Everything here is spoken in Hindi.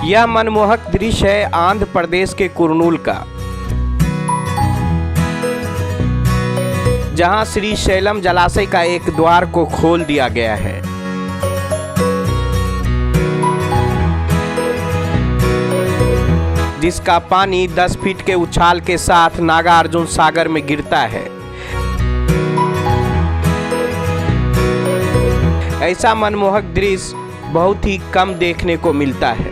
यह मनमोहक दृश्य है आंध्र प्रदेश के कुर्नूल का, जहां श्रीशैलम जलाशय का एक द्वार को खोल दिया गया है। जिसका पानी 10 फीट के उछाल के साथ नागार्जुन सागर में गिरता है। ऐसा मनमोहक दृश्य बहुत ही कम देखने को मिलता है।